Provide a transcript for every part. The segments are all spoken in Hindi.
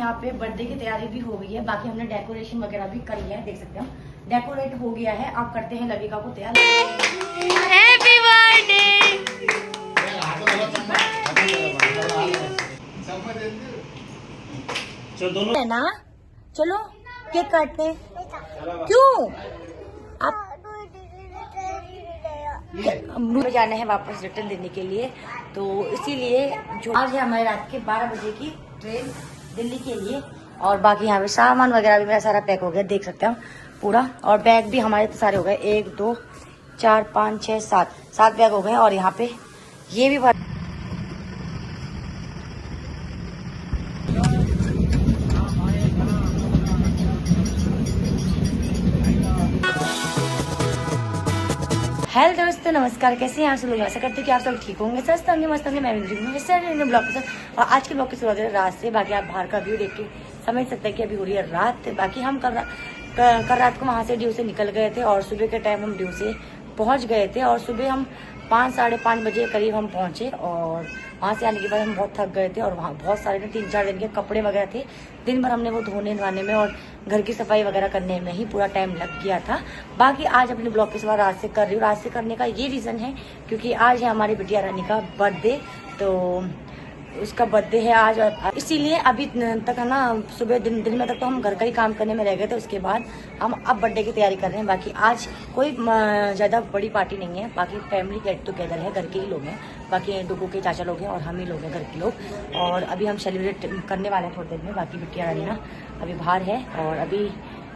यहाँ पे बर्थडे की तैयारी भी हो गई है, बाकी हमने डेकोरेशन वगैरह भी कर लिया है, देख सकते हैं डेकोरेट हो गया है। अब करते हैं लविका को तैयार। Happy birthday. है ना, चलो केक काटते हैं। क्यों आप में जाना है वापस रिटर्न देने के लिए, तो इसीलिए जो आज है हमारी रात के 12 बजे की ट्रेन दिल्ली के लिए। और बाकी यहाँ पे सामान वगैरह भी मेरा सारा पैक हो गया, देख सकते हैं पूरा। और बैग भी हमारे तो सारे हो गए, 1 2 4 5 6 7 बैग हो गए। और यहाँ पे ये भी हेलो दोस्तों, नमस्कार। कैसे हैं आप सब लोग? आशा करते हैं कि आप सब ठीक होंगे, स्वस्थ होंगे, मस्त होंगे। मैं भी ठीक हूँ। ब्लॉग के साथ। और आज के ब्लॉग की शुरुआत है रात से। बाकी आप बाहर का व्यू देख के समझ सकते हैं कि अभी हो रही है रात। बाकी हम कल रात को वहाँ से ड्यू से निकल गए थे और सुबह के टाइम हम ड्यू से पहुँच गए थे। और सुबह हम 5 साढ़े 5 बजे करीब हम पहुँचे। और वहाँ से आने के बाद हम बहुत थक गए थे और वहाँ बहुत सारे 3-4 दिन के कपड़े वगैरह थे। दिन भर हमने वो धोने नहाने में और घर की सफाई वगैरह करने में ही पूरा टाइम लग गया था। बाकी आज अपने ब्लॉग के साथ रात से कर रही हूँ। रात से करने का ये रीज़न है क्योंकि आज है हमारी बिटिया रानी का बर्थडे, तो उसका बर्थडे है आज। और इसीलिए अभी तक है ना, सुबह दिन में तक तो हम घर का ही काम करने में रह गए थे। उसके बाद हम अब बर्थडे की तैयारी कर रहे हैं। बाकी आज कोई ज़्यादा बड़ी पार्टी नहीं है, बाकी फैमिली गेट टुगेदर है, घर के ही लोग हैं। बाकी डुगू के चाचा लोग हैं और हम ही लोग हैं घर के लोग। और अभी हम सेलिब्रेट करने वाले हैं थोड़ी देर में। बाकी बिटिया रानी ना अभी बाहर है और अभी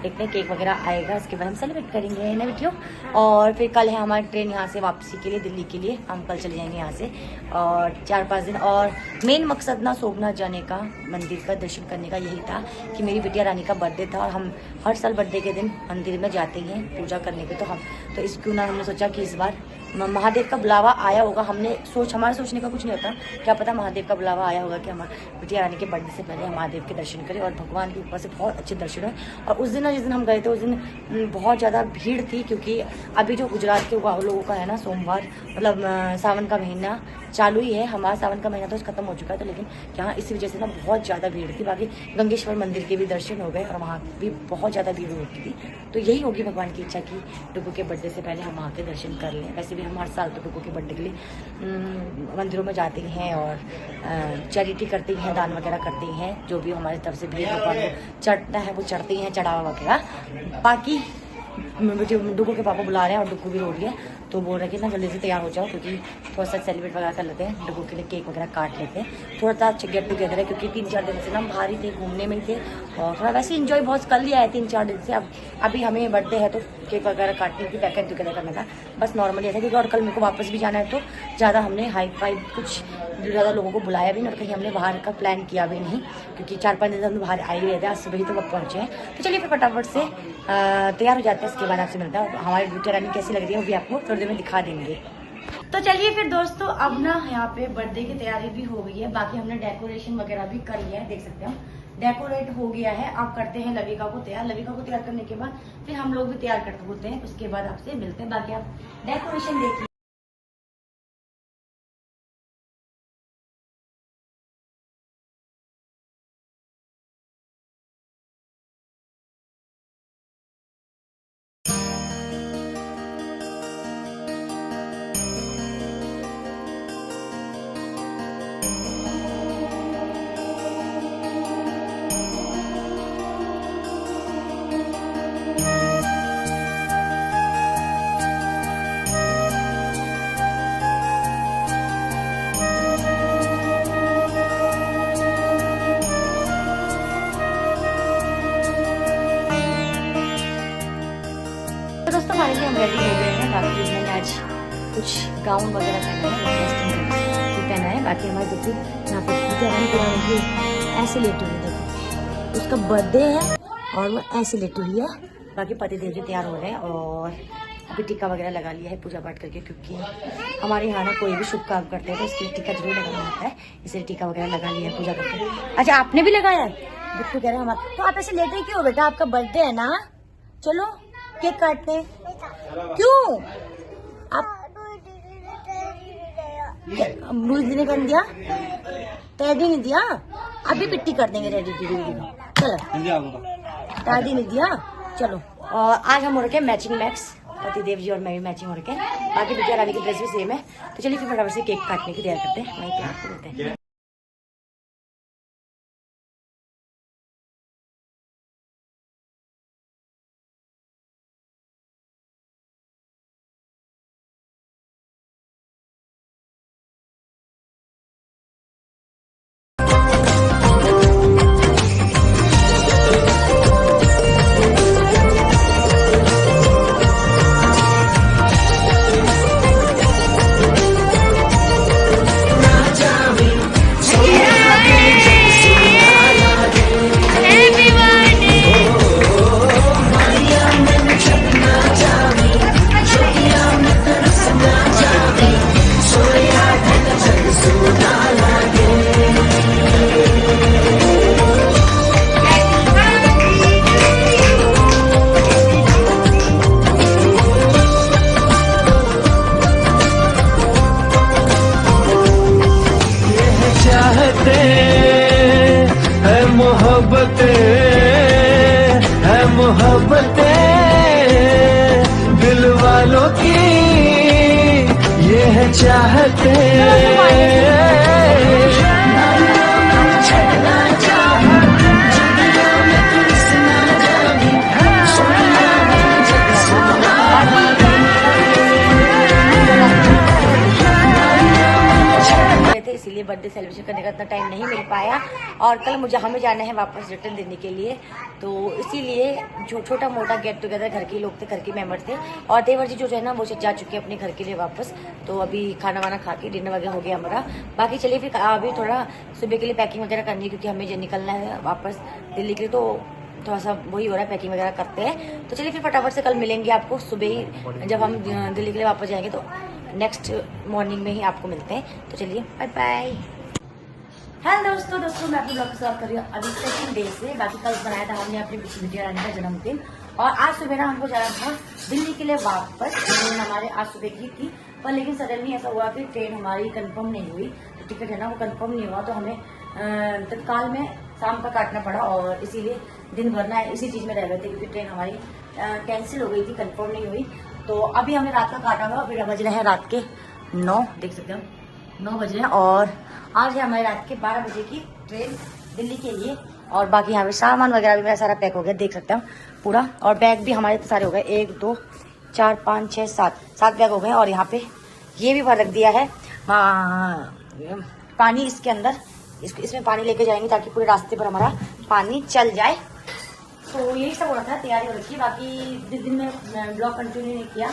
देखते हैं केक वगैरह आएगा, उसके बाद हम सेलिब्रेट करेंगे ना वीडियो। और फिर कल है हमारी ट्रेन यहाँ से वापसी के लिए दिल्ली के लिए। हम कल चले जाएंगे यहाँ से और 4-5 दिन। और मेन मकसद ना सोमनाथ जाने का, मंदिर का दर्शन करने का यही था कि मेरी बिटिया रानी का बर्थडे था और हम हर साल बर्थडे के दिन मंदिर में जाते हैं पूजा करने के। तो इस क्यों ना हमने सोचा कि इस बार महादेव का बुलावा आया होगा। हमारे सोचने का कुछ नहीं होता, क्या पता महादेव का बुलावा आया होगा कि हमारे बिटिया रानी के बर्थडे से पहले हम महादेव के दर्शन करें और भगवान के ऊपर से बहुत अच्छे दर्शन हुए। और उस दिन जिस दिन हम गए थे उस दिन बहुत ज़्यादा भीड़ थी, क्योंकि अभी जो गुजरात के लोगों का है ना, सोमवार मतलब सावन का महीना चालू ही है। हमारा सावन का महीना तो खत्म हो चुका है, तो लेकिन यहाँ इसी वजह से ना बहुत ज़्यादा भीड़ थी। बाकी गंगेश्वर मंदिर के भी दर्शन हो गए और वहाँ भी बहुत ज़्यादा भीड़ होती थी। तो यही होगी भगवान की इच्छा कि डुगू के बर्थडे से पहले हम वहाँ के दर्शन कर लें। वैसे भी हम हर साल तो डुगू के बर्थडे के लिए मंदिरों में जाते हैं और चैरिटी करते हैं, दान वगैरह करते हैं। जो भी हमारी तरफ से भी भगवान को चढ़ता है वो चढ़ते हैं, चढ़ावा वगैरह। बाकी मुझे डुगू के पापा बुला रहे हैं और डुगू भी रो रही है, तो बोल रहे कि ना जल्दी से तैयार हो जाओ क्योंकि थोड़ा सा सेलिब्रेट वगैरह कर लेते हैं, डुगू के लिए केक वगैरह काट लेते हैं। थोड़ा सा गेट टुगेदर है क्योंकि 3-4 दिन से ना हम बाहर ही थे, घूमने में ही थे और थोड़ा वैसे इंजॉय बहुत कर लिया है 3-4 दिन से। अब अभी हमें बर्थडे है तो केक वगैरह काटने की पैकेट टुगेदर करना था, बस नॉर्मली ऐसा। क्योंकि और कल मेरे को वापस भी जाना है, तो ज़्यादा हमने हाई फाई कुछ ज़्यादा लोगों को बुलाया भी नहीं और कहीं हमने बाहर का प्लान किया भी नहीं, क्योंकि 4-5 दिन से हम बाहर आए ही रहते हैं। आज सुबह ही तो वक्त पहुँचे हैं। तो चलिए फिर फटाफट से तैयार हो जाते हैं, इसके बाद आपसे मिलता है। हमारी बिटिया रानी कैसी लग रही है वो भी आपको थोड़ी देर में दिखा देंगे। तो चलिए फिर दोस्तों, अब ना यहाँ पे बर्थडे की तैयारी भी हो गई है, बाकी हमने डेकोरेशन वगैरह भी कर लिया है, देख सकते हैं डेकोरेट हो गया है। अब करते हैं लविका को तैयार। लविका को तैयार करने के बाद फिर हम लोग भी तैयार करते होते हैं, उसके बाद आपसे मिलते हैं। बाकी आप डेकोरेशन देखिए। दोस्तों फाइनली हम रेडी हो गए हैं। बाकी मैंने आज कुछ गाउन वगैरह पहना है, पहना है। बाकी हमारे बच्चे यहाँ पर ऐसे लेटी हुई है, देखो उसका बर्थडे है और वो ऐसे लेटी हुई है। बाकी पति देव जी तैयार हो रहे हैं और अभी टीका वगैरह लगा लिया है पूजा पाठ करके, क्योंकि हमारे यहाँ ना कोई भी शुभ काम करते हैं तो इसके लिए टीका जरूर लगाना होता है, इसलिए टीका वगैरह लगा लिया है पूजा करके। अच्छा आपने भी लगाया है? बिट्टू कह रहे हैं हमारा। तो आप ऐसे लेटे क्यों बेटा, आपका बर्थडे है ना, चलो केक काटते हैं। क्यों आप ब्रूज ने कर दिया, टैडी नहीं दिया, अभी पिट्टी कर देंगे रेडी दीदी को। चलो टैडी नहीं दिया। चलो और आज हम हो रखे मैचिंग मैक्स, पतिदेव जी और मैं भी मैचिंग हो रखे हैं। बाकी बिटिया रानी की ड्रेस भी सेम है। तो चलिए फिर फटाफट से केक काटने की तैयारी करते हैं, वहीं पे आपको मिलते हैं। मोहब्बतें दिल वालों की ये है चाहते। इसीलिए बर्थडे सेलिब्रेशन करने का इतना टाइम नहीं मिल पाया और कल हमें जाना है वापस रिटर्न देने के लिए। तो इसीलिए जो छोटा मोटा गेट टुगेदर घर के लोग थे, घर के मेंबर थे और देवर जी जो है ना वो जा चुके हैं अपने घर के लिए वापस। तो अभी खाना वाना खा के डिनर वगैरह हो गया हमारा। बाकी चलिए फिर अभी थोड़ा सुबह के लिए पैकिंग वगैरह करनी है क्योंकि हमें निकलना है वापस दिल्ली के लिए। तो थोड़ा सा वही हो रहा है, पैकिंग वगैरह करते हैं। तो चलिए फिर फटाफट से कल मिलेंगे आपको सुबह ही, जब हम दिल्ली के लिए वापस जाएंगे तो नेक्स्ट मॉर्निंग में ही आपको मिलते हैं। तो चलिए बाय बाय। हेलो दोस्तों मैं अपने ब्लॉग को स्टार्ट कर रही हूँ अभी सेकंड डे से। बाकी कल बनाया था हमने अपनी बिटिया रानी का जन्मदिन और आज सुबह ना हमको जाना था दिल्ली के लिए वापस। ट्रेन हमारे आज सुबह की थी पर लेकिन सडनली ऐसा हुआ कि ट्रेन हमारी कंफर्म नहीं हुई। तो टिकट है ना वो कंफर्म नहीं हुआ तो हमें तत्काल में शाम का काटना पड़ा और इसीलिए दिन भर ना इसी चीज में रह गए थे क्योंकि ट्रेन हमारी कैंसिल हो गई थी, कंफर्म नहीं हुई। तो अभी हमने रात का काटा हुआ, अभी बज रहे हैं रात के 9, देख सकते हैं 9 बज रहे हैं और आज है हमारी रात के 12 बजे की ट्रेन दिल्ली के लिए। और बाकी यहाँ पे सामान वगैरह भी मेरा सारा पैक हो गया, देख सकते हैं पूरा। और बैग भी हमारे सारे हो गए, 1 2 4 5 6 7 बैग हो गए। और यहाँ पे ये भी भर रख दिया है पानी इसके अंदर, इसमें पानी लेके जाएंगे ताकि पूरे रास्ते पर हमारा पानी चल जाए। तो यही सब हो रहा था, तैयारी हो रखी है। बाकी जिस दिन में ब्लॉग कंटिन्यू नहीं किया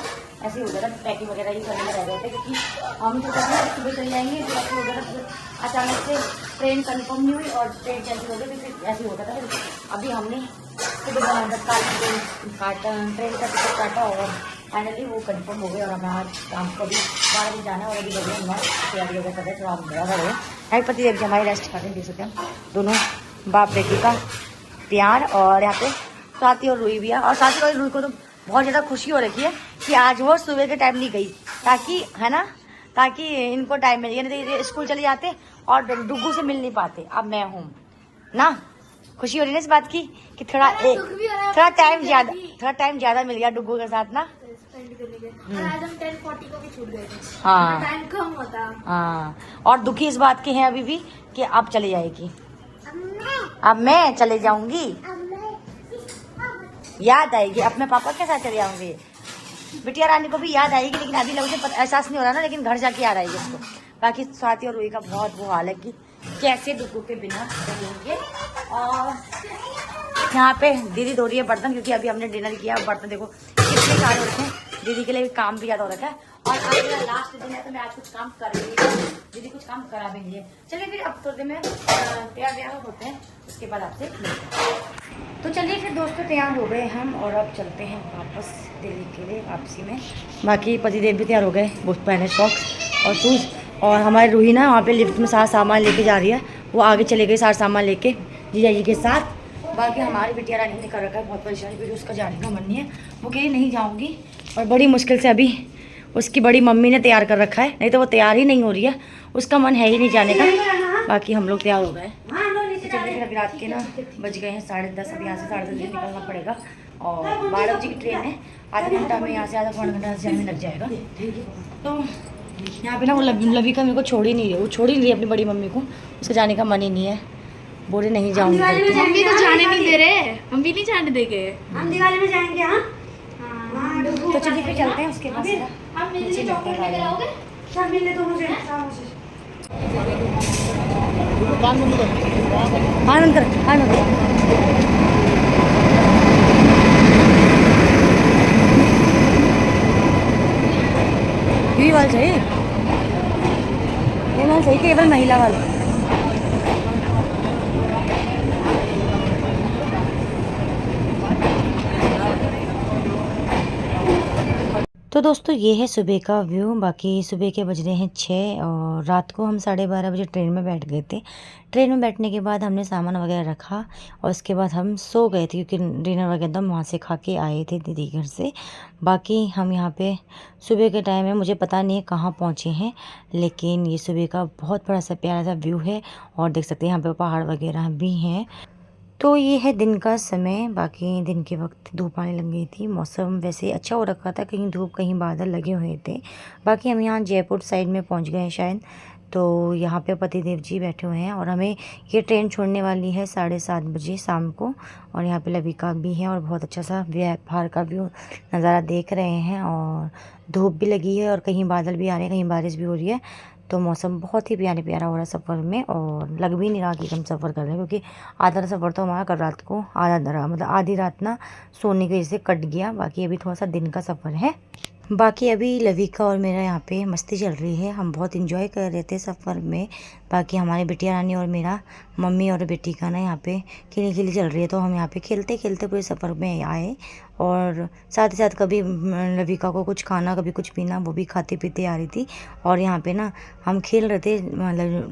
ऐसे हो गया था, पैकिंग वगैरह ही करने में रह गए थे क्योंकि हम तो कहते हैं सुबह चले जाएंगे तो ऐसे हो गया था। अचानक से ट्रेन कंफर्म नहीं हुई और ट्रेन कैंसिल हो गई, फिर ऐसे होता था। अभी हमने ट्रेन का टिकट काटा और फाइनली वो कंफर्म हो गया और हमें आज शाम को भी 12 बजे जाना है और अभी लगे हमारे तैयारी वगैरह कर रहे हैं। थोड़ा हम बड़ा रहे हैं पति देव जी हमारी रेस्ट कर रहे हैं, देख सकते हैं दोनों बाप बेटी का प्यार। और यहाँ पे स्वाति और रूही भी है और स्वाति और रूही को तो बहुत ज़्यादा खुशी हो रखी है कि आज वो सुबह के टाइम नहीं गई ताकि है ना, ताकि इनको टाइम मिल गया। स्कूल चले जाते और डुग्गू से मिल नहीं पाते, अब मैं हूँ ना। खुशी हो रही है इस बात की कि थोड़ा टाइम ज्यादा मिल गया डुग्गू के साथ ना। आज हम 10:40 को भी छूट गए थे, हाँ टाइम कम होता। हाँ और दुखी इस बात के हैं अभी भी कि अब चले जाएगी, अब मैं चले जाऊंगी, याद आएगी अपने पापा के साथ चले जाऊंगी। बिटिया रानी को भी याद आएगी लेकिन अभी लोगों से एहसास नहीं हो रहा ना, लेकिन घर जाके याद आएगी उसको। बाकी स्वाति और रूही का बहुत वो हाल है कि कैसे डुग्गू के बिना रहेंगे। और यहाँ पे दीदी धो रही है बर्तन क्योंकि अभी हमने डिनर किया। बर्तन देखो कितने सारे होते हैं, दीदी के लिए भी काम भी ज्यादा हो रखा है। और आज मेरा लास्ट दिन है तो मैं आज कुछ काम कर रही हूँ, दीदी कुछ काम करा भी नहीं है। चलिए फिर अब थोड़ी देर में तैयार होते हैं, उसके बाद आपसे मिलते हैं। तो चलिए फिर दोस्तों तैयार हो गए हम और अब चलते हैं वापस दिल्ली के लिए वापसी में। बाकी पतिदेव भी तैयार हो गए, वो पहने सॉक्स और शूज़। और हमारी रूही ना वहाँ पे लिफ्ट में सारा सामान लेके जा रही है, वो आगे चले गई सारा सामान लेके जीजा जी के साथ। बाकी हमारी बिटिया रानी ने कर रखा है बहुत परेशानी, फिर उसका जाने का मन नहीं है, वो कहीं नहीं जाऊँगी। और बड़ी मुश्किल से अभी उसकी बड़ी मम्मी ने तैयार कर रखा है, नहीं तो वो तैयार ही नहीं हो रही है, उसका मन है ही नहीं जाने का। बाकी हम लोग तैयार हो गए। तो चलिए फिर अभी रात के ना बज गए हैं 10:30। अब यहाँ से 10:30 बजे निकलना पड़ेगा और 12 बजे की ट्रेन है। आधा घंटा में यहाँ से, आधा पौना घंटा से हमें लग जाएगा। तो यहाँ पे ना वो लविका मेरे को छोड़ ही नहीं रही, वो छोड़ ही नहीं रही अपनी बड़ी मम्मी को, उसके जाने का मन ही नहीं है, बोले नहीं जाऊँगी। हम भी तो जाने नहीं दे रहे, हम भी नहीं जाने देंगे। हम दिवाली में जाएंगे। हाँ तो चलिए फिर चलते हैं, उसके बाद आप मेरे लिए चॉकलेट लेकर आओगे? सब मिल ले तो मुझे आनंद कर आनंद। यही वाला चाहिए, ये वाला चाहिए, केवल महिला वाला। तो दोस्तों ये है सुबह का व्यू। बाकी सुबह के बज रहे हैं 6 और रात को हम 12:30 बजे ट्रेन में बैठ गए थे। ट्रेन में बैठने के बाद हमने सामान वगैरह रखा और उसके बाद हम सो गए थे, क्योंकि डिनर वगैरह एकदम वहाँ से खा के आए थे दीदी घर से। बाकी हम यहाँ पे सुबह के टाइम में, मुझे पता नहीं है कहाँ पहुँचे हैं, लेकिन ये सुबह का बहुत बड़ा सा प्यारा सा व्यू है और देख सकते हैं यहाँ पे पहाड़ वगैरह भी हैं। तो ये है दिन का समय। बाकी दिन के वक्त धूप आने लग गई थी, मौसम वैसे अच्छा हो रखा था, कहीं धूप कहीं बादल लगे हुए थे। बाकी हम यहाँ जयपुर साइड में पहुँच गए हैं शायद। तो यहाँ पे पतिदेव जी बैठे हुए हैं और हमें ये ट्रेन छोड़ने वाली है 7:30 बजे शाम को। और यहाँ पे लविका भी है और बहुत अच्छा सा बाहर का व्यू नज़ारा देख रहे हैं। और धूप भी लगी है और कहीं बादल भी आ रहे हैं, कहीं बारिश भी हो रही है। तो मौसम बहुत ही प्यारा हो रहा है सफ़र में, और लग भी नहीं रहा कि हम सफ़र कर रहे हैं, क्योंकि आधा सफ़र तो हमारा कल रात को आधी रात ना सोने की वजह से कट गया। बाकी अभी थोड़ा सा दिन का सफ़र है। बाकी अभी लविका और मेरा यहाँ पे मस्ती चल रही है, हम बहुत इंजॉय कर रहे थे सफ़र में। बाकी हमारे बिटिया रानी और मेरा मम्मी और बेटी का ना यहाँ पे खिली चल रही है, तो हम यहाँ पे खेलते खेलते पूरे सफ़र में आए। और साथ ही साथ कभी लविका को कुछ खाना, कभी कुछ पीना, वो भी खाते पीते आ रही थी। और यहाँ पे ना हम खेल रहे थे,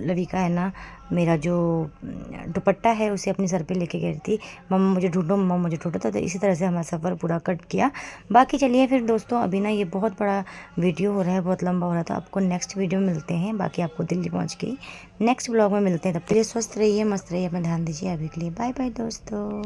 लविका है ना, मेरा जो दुपट्टा है उसे अपने सर पे लेके गई थी, मम्मा मुझे ढूंढो, मम्मा मुझे ढूंढो। तो इसी तरह से हमारा सफ़र पूरा कट किया। बाकी चलिए फिर दोस्तों, अभी ना ये बहुत बड़ा वीडियो हो रहा है, बहुत लंबा हो रहा था। आपको नेक्स्ट वीडियो में मिलते हैं। बाकी आपको दिल्ली पहुँच के नेक्स्ट ब्लॉग में मिलते हैं। तब तक स्वस्थ रहिए, मस्त रहिए, अपना ध्यान दीजिए। अभी के लिए बाय बाय दोस्तों।